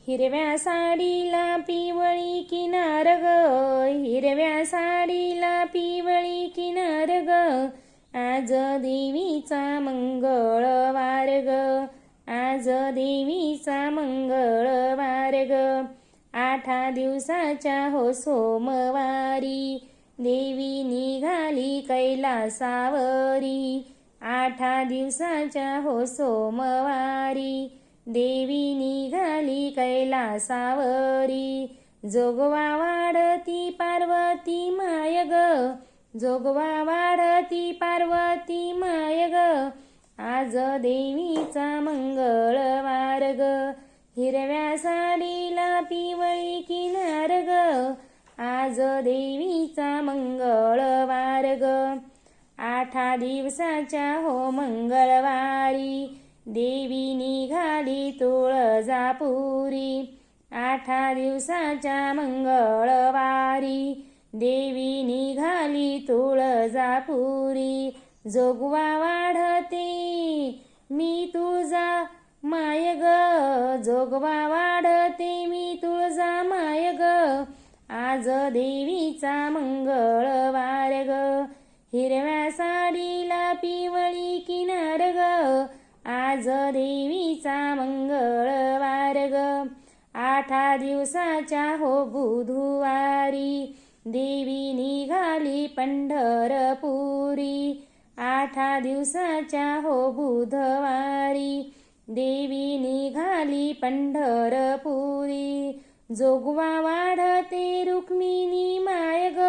हिरव्या साडीला पिवळी किनार ग, हिरव्या साडीला पिवळी किनार ग, आज देवीचा मंगळवार ग, आज देवीचा मंगळवार ग. 8 दिवसाच्या हो सोमवारी, देवी निघाली कैलासावरी. 8 दिवसाच्या हो सोमवारी, देवी निघाली कैलासावरी. जोगवा वाढती पार्वती माय ग, जोगवा वाढती पार्वती माय ग, आज देवीचा मंगळवार ग. हिरव्या साडीला पिवळी किनार ग, आज देवीचा मंगळवार ग. 8 दिवसाच्या हो मंगळवारी, देवी निघाली तुळजापुरी. 8 दिवसाच्या मंगळवारी, देवी निघाली तुळजापुरी. जोगवा वाढते मी तुळजा माय ग, जोगवा वाढते मी तुळजा माय ग, आज देवीचा मंगळवार ग. हिरव्या साडीला पिवळी किनार ग, आज देवीचा मंगळवार ग. 8 दिवसाच्या हो बुधवारी, देवी निघाली पंढरपुरी. 8 दिवसाच्या हो बुधवारी, देवी निघाली पंढरपुरी. जोगवा वाढते रुक्मिणी माय ग,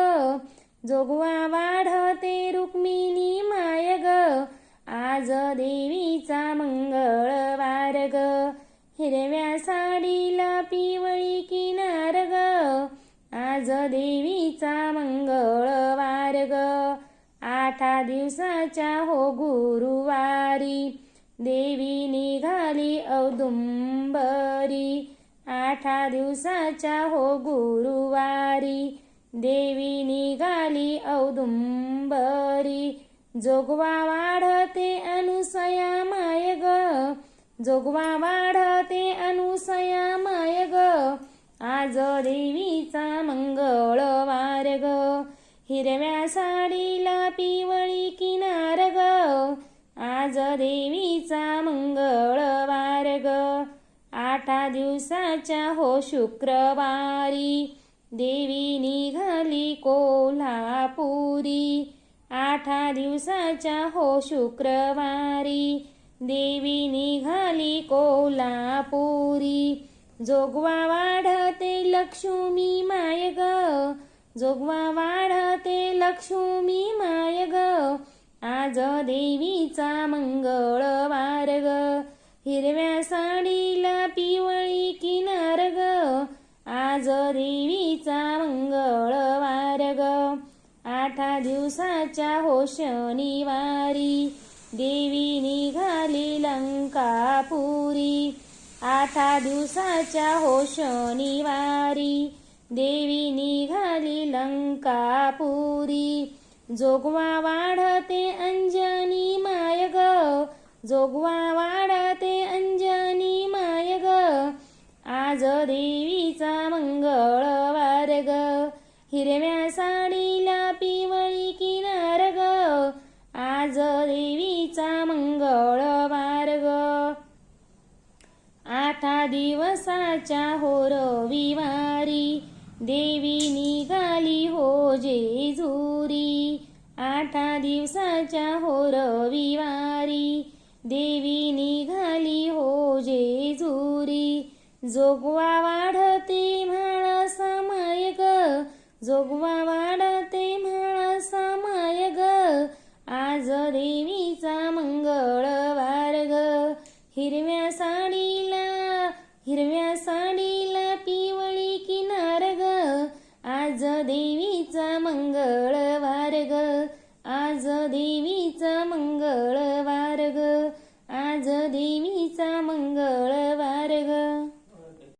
जोगवा वाढते रुक्मिणी माय ग, आज देवीचा मंगळवार ग. हिरव्या साडीला पिवळी किनार ग, आज देवीचा मंगळवार ग. 8 दिवसाच्या हो गुरुवारी, देवी निघाली औदुंबरी. 8 दिवसाच्या हो गुरुवारी, देवी निघाली औदुंबरी. जोगवा वाढते अनुसया माय ग, जोगवा वाढते अनुसया माय ग, आज देवीचा मंगळवार ग. हिरव्या साडीला पिवळी किनार ग, आज देवीचा मंगळवार ग. 8 दिवसाच्या हो शुक्रवारी, देवी निघाली कोल्हापुरी. 8 दिवसाच्या हो शुक्रवारी, देवी निघाली कोल्हापुरी. जोगवा वाढते लक्ष्मी माय ग, जोगवा वाढते लक्ष्मी माय ग, आज देवीचा मंगळवार ग. हिरव्या साडीला पिवळी किनार ग, आज देवीचा मंगळवार ग. 8 दिवसाच्या हो शनिवारी, देवी निघाली लंकापुरी. 8 दिवसाच्या हो शनिवारी, देवी निघाली लंकापुरी. जोगवा वाढते अंजनी माय ग, जोगवा वाढते अंजनी माय ग, आज देवीचा मंगळवार ग. हिरव्या साडीला पिवळी किनार ग, आज देवीचा मंगळवार ग. 8 दिवसाच्या हो रविवारी, देवी निघाली हो जेजुरी. 8 दिवसाच्या हो रविवारी, देवी निघाली हो जेजुरी. जोगवा वाढते म्हाळसा माय ग, जोगवा वाढते म्हाळसा माय ग, आज देवीचा मंगळवार ग. हिरव्या साडीला पिवळी किनार ग, आज देवीचा मंगळ